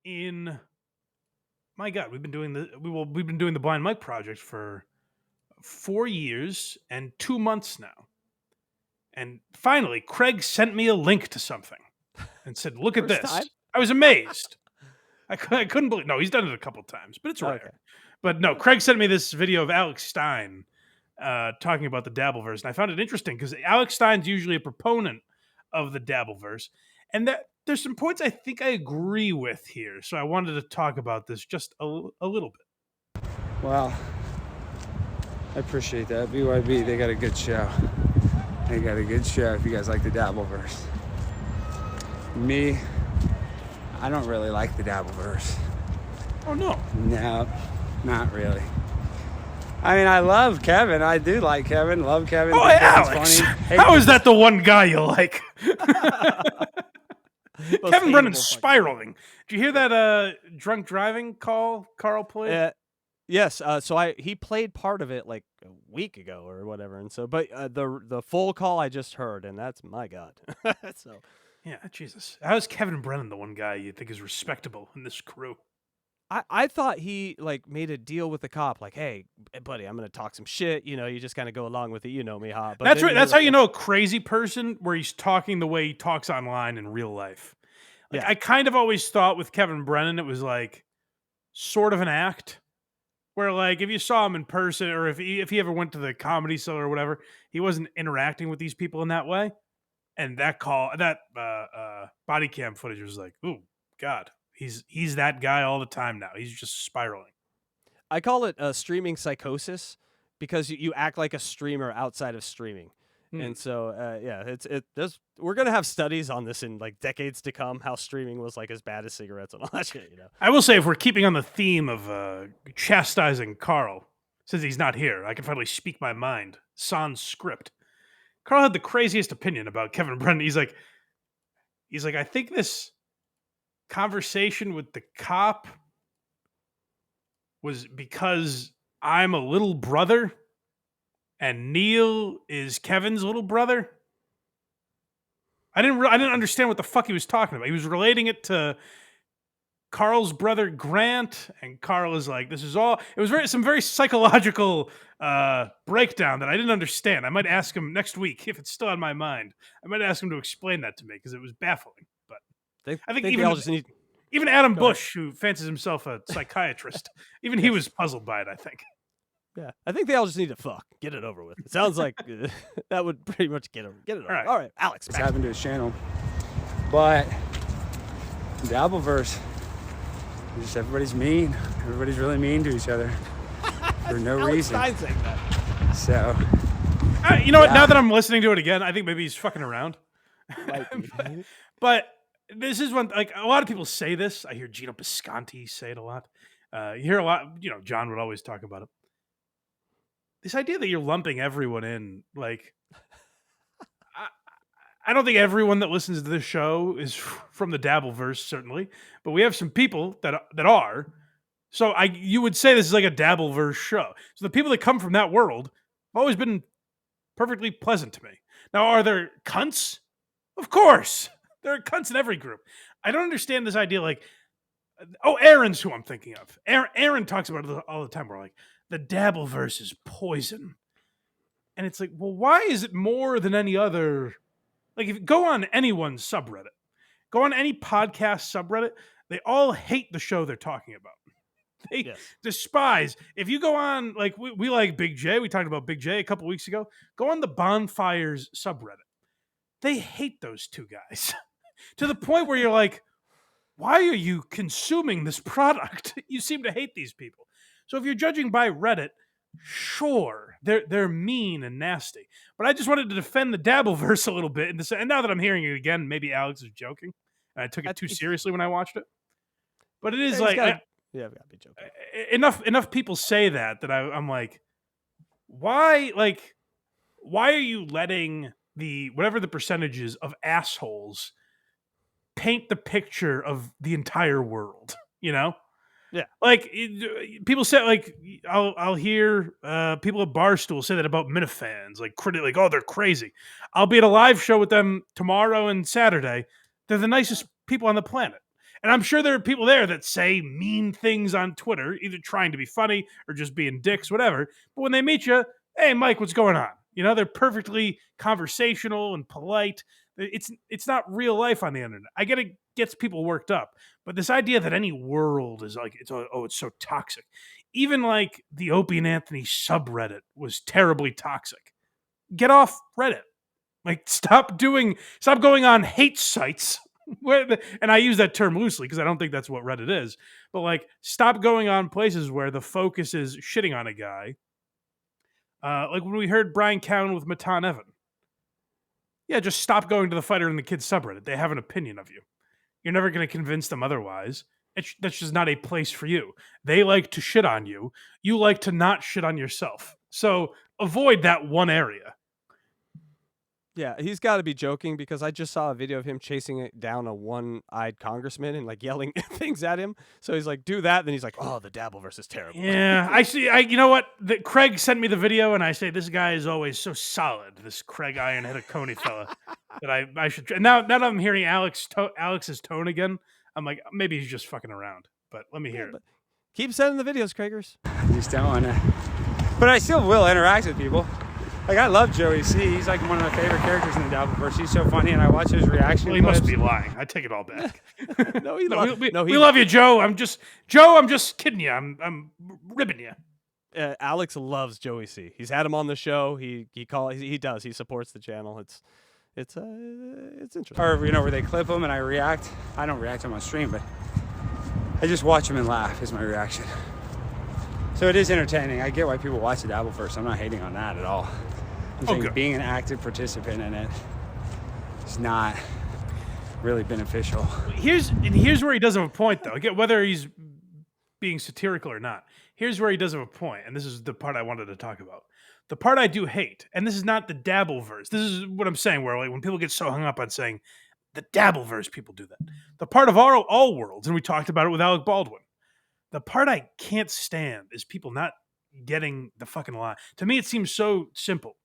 in my God, we've been doing the Blind Mike project for 4 years and 2 months now. And finally, Craig sent me a link to something and said, "Look at First this." time? I was amazed. I couldn't believe. No, he's done it a couple times, but it's rare. Okay. But no, Craig sent me this video of Alex Stein talking about the Dabbleverse, and I found it interesting because Alex Stein's usually a proponent of the Dabbleverse, and that there's some points I think I agree with here. So I wanted to talk about this just a little bit. Well, I appreciate that. BYB, they got a good show. They got a good show if you guys like the Dabbleverse. Me, I don't really like the Dabbleverse. Oh, no. No, not really. I mean, I love Kevin. I do like Kevin. Love Kevin. Oh, think Alex. Kevin's funny. How is that the one guy you like? Most Kevin Brennan's hateable spiraling. Did you hear that drunk driving call Carl played? Yes. So he played part of it like a week ago or whatever, and so but the full call I just heard, and that's my God. So Yeah, Jesus. How is Kevin Brennan the one guy you think is respectable in this crew? I thought he like made a deal with the cop, like, hey, buddy, I'm gonna talk some shit. You just kind of go along with it. You know me, huh? But That's then right. That's how you know a crazy person, where he's talking the way he talks online in real life. Like, Yeah. I kind of always thought with Kevin Brennan, it was like sort of an act. Where, like, if you saw him in person, or if he ever went to the Comedy Cellar or whatever, he wasn't interacting with these people in that way. And that body cam footage was like, oh God, he's that guy all the time now. He's just spiraling. I call it streaming psychosis because you act like a streamer outside of streaming. And so, we're gonna have studies on this in like decades to come. How streaming was like as bad as cigarettes and all that shit. I will say, if we're keeping on the theme of chastising Carl, since he's not here, I can finally speak my mind sans script. Carl had the craziest opinion about Kevin Brennan. He's like, I think this conversation with the cop was because I'm a little brother and Neil is Kevin's little brother. I didn't understand what the fuck he was talking about. He was relating it to Carl's brother Grant, and Carl is like, this is all. It was some very psychological breakdown that I didn't understand. I might ask him next week if it's still on my mind. I might ask him to explain that to me because it was baffling. But I think even Adam Bush, who fancies himself a psychiatrist, even he was puzzled by it, I think. Yeah, I think they all just need to fuck. Get it over with. It sounds like that would pretty much get it over. All right, Alex. What's happened to his channel? But Dabbleverse, just everybody's mean. Everybody's really mean to each other for no reason. Alex Stein saying that. So, you know what? Now that I'm listening to it again, I think maybe he's fucking around. But this is one, like, a lot of people say this. I hear Gino Bisconti say it a lot. You hear a lot. John would always talk about it. This idea that you're lumping everyone in, like, I don't think everyone that listens to this show is from the Dabbleverse, certainly, but we have some people that are. So you would say this is like a Dabbleverse show. So the people that come from that world have always been perfectly pleasant to me. Now, are there cunts? Of course. There are cunts in every group. I don't understand this idea, like, Aaron's who I'm thinking of. Aaron talks about it all the time. We're like, the Dabbleverse is poison. And it's like, well, why is it more than any other? Like, if you go on anyone's subreddit, go on any podcast subreddit, they all hate the show they're talking about. They despise. If you go on, like, we like Big J. We talked about Big J a couple weeks ago. Go on the Bonfires subreddit. They hate those two guys to the point where you're like, why are you consuming this product? You seem to hate these people. So if you're judging by Reddit, sure, they're mean and nasty. But I just wanted to defend the Dabbleverse a little bit. And now that I'm hearing it again, maybe Alex is joking. And I took it too seriously when I watched it. But it is like, I've got to be joking. Enough people say that I'm like, why are you letting whatever the percentages of assholes paint the picture of the entire world, Yeah. Like, people say, like, I'll hear people at Barstool say that about Minifans, like, oh, they're crazy. I'll be at a live show with them tomorrow and Saturday. They're the nicest people on the planet. And I'm sure there are people there that say mean things on Twitter, either trying to be funny or just being dicks, whatever. But when they meet you, hey, Mike, what's going on? You know, they're perfectly conversational and polite. It's not real life on the internet. I get it gets people worked up, but this idea that any world is like it's so toxic. Even like the Opie and Anthony subreddit was terribly toxic. Get off Reddit. Like stop going on hate sites. And I use that term loosely because I don't think that's what Reddit is. But like stop going on places where the focus is shitting on a guy. Like when we heard Brian Cowan with Matan Evan. Yeah, just stop going to the fighter and the kids subreddit. They have an opinion of you. You're never going to convince them otherwise. That's just not a place for you. They like to shit on you. You like to not shit on yourself. So avoid that one area. Yeah, he's got to be joking because I just saw a video of him chasing down a one-eyed congressman and like yelling things at him. So he's like, do that. Then he's like, oh, the Dabbleverse is terrible. Yeah, I see. You know what? Craig sent me the video and I say, this guy is always so solid. This Craig Ironhead Coney fella that I should. And now that I'm hearing Alex's tone again, I'm like, maybe he's just fucking around. But let me hear it. Keep sending the videos, Craigers. I just don't want to. But I still will interact with people. Like, I love Joey C. He's like one of my favorite characters in the Dabbleverse. He's so funny, and I watch his reaction. Well, he must be lying. I take it all back. We love you, Joe. I'm just kidding you. I'm ribbing you. Alex loves Joey C. He's had him on the show. He does. He supports the channel. It's interesting. Or where they clip him and I react. I don't react on my stream, but I just watch him and laugh is my reaction. So it is entertaining. I get why people watch the Dabbleverse. I'm not hating on that at all. I'm saying being an active participant in it is not really beneficial. Here's where he does have a point, though. Again, whether he's being satirical or not, here's where he does have a point, and this is the part I wanted to talk about. The part I do hate, and this is not the Dabbleverse. This is what I'm saying, where like when people get so hung up on saying the Dabbleverse, people do that. The part of all worlds, and we talked about it with Alec Baldwin. The part I can't stand is people not getting the fucking line. To me, it seems so simple.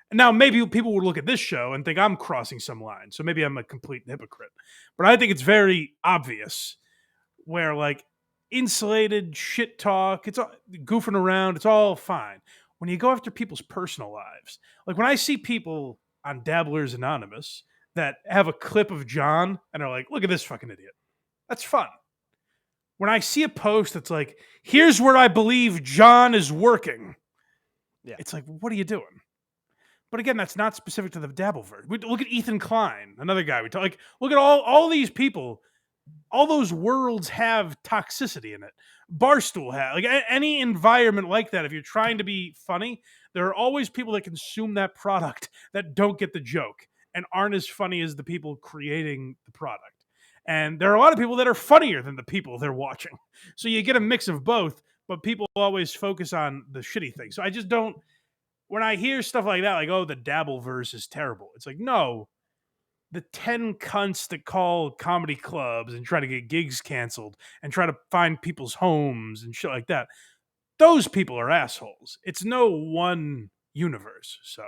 And now maybe people would look at this show and think I'm crossing some line. So maybe I'm a complete hypocrite. But I think it's very obvious where like insulated shit talk, it's all goofing around, it's all fine. When you go after people's personal lives, like when I see people on Dabblers Anonymous that have a clip of John and are like, look at this fucking idiot. That's fun. When I see a post that's like, here's where I believe John is working. Yeah. It's like, what are you doing? But again, that's not specific to the Dabbleverse. Look at Ethan Klein, another guy. Look at all these people. All those worlds have toxicity in it. Barstool has, like any environment like that. If you're trying to be funny, there are always people that consume that product that don't get the joke and aren't as funny as the people creating the product. And there are a lot of people that are funnier than the people they're watching. So you get a mix of both, but people always focus on the shitty thing. So I just don't, when I hear stuff like that, like, oh, the Dabbleverse is terrible. It's like, no, the 10 cunts that call comedy clubs and try to get gigs canceled and try to find people's homes and shit like that, those people are assholes. It's no one universe. So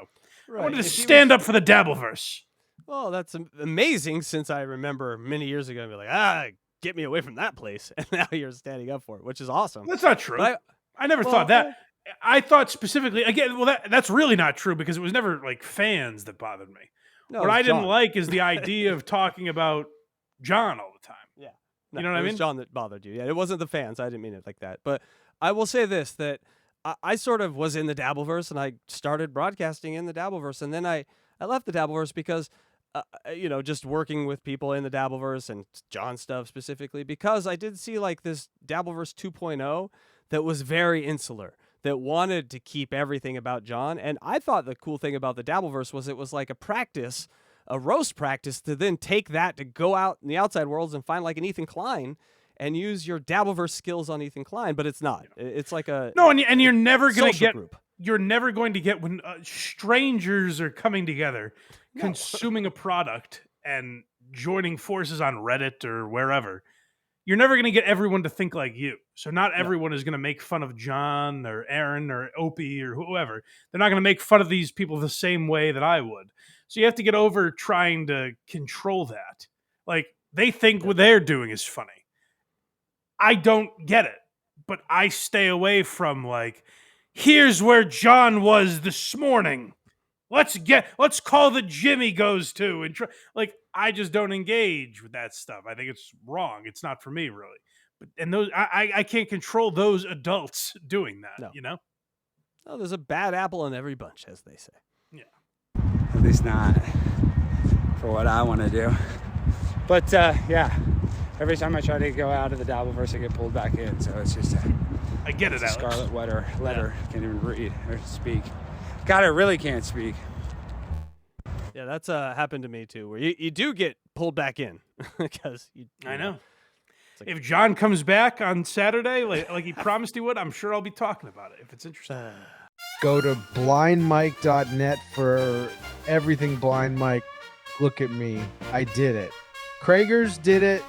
I wanted to stand up for the Dabbleverse. Well, that's amazing since I remember many years ago, I'd be like, get me away from that place. And now you're standing up for it, which is awesome. That's not true. I never thought that. I thought specifically, again, well, that's really not true because it was never like fans that bothered me. No, what I didn't like is the idea of talking about John all the time. Yeah. No, you know what I mean? It was John that bothered you. Yeah, it wasn't the fans. I didn't mean it like that. But I will say this, that I sort of was in the Dabbleverse and I started broadcasting in the Dabbleverse. And then I left the Dabbleverse because just working with people in the Dabbleverse and John stuff specifically, because I did see like this Dabbleverse 2.0 that was very insular, that wanted to keep everything about John. And I thought the cool thing about the Dabbleverse was it was like a roast practice to then take that to go out in the outside worlds and find like an Ethan Klein and use your Dabbleverse skills on Ethan Klein, but it's not. It's like a and you're never going to get group. You're never going to get when strangers are coming together, consuming a product and joining forces on Reddit or wherever. You're never going to get everyone to think like you. So not everyone is going to make fun of John or Aaron or Opie or whoever. They're not going to make fun of these people the same way that I would. So you have to get over trying to control that. Like They think what they're doing is funny. I don't get it, but I stay away from like, here's where John was this morning. Let's call the gym he goes to and like I just don't engage with that stuff. I think it's wrong. It's not for me really. But and those I can't control those adults doing that. No. You know. Oh, there's a bad apple in every bunch, as they say. Yeah. At least not for what I want to do. But yeah, every time I try to go out of the Dabbleverse, I get pulled back in. So it's just I get it, a Alex. scarlet letter. Can't even read or speak. God, I really can't speak. Yeah, that's happened to me too, where you do get pulled back in because I know. Like, If John comes back on Saturday, like he promised he would, I'm sure I'll be talking about it if it's interesting. Go to blindmike.net for everything Blind Mike. Look at me. I did it. Kragers did it.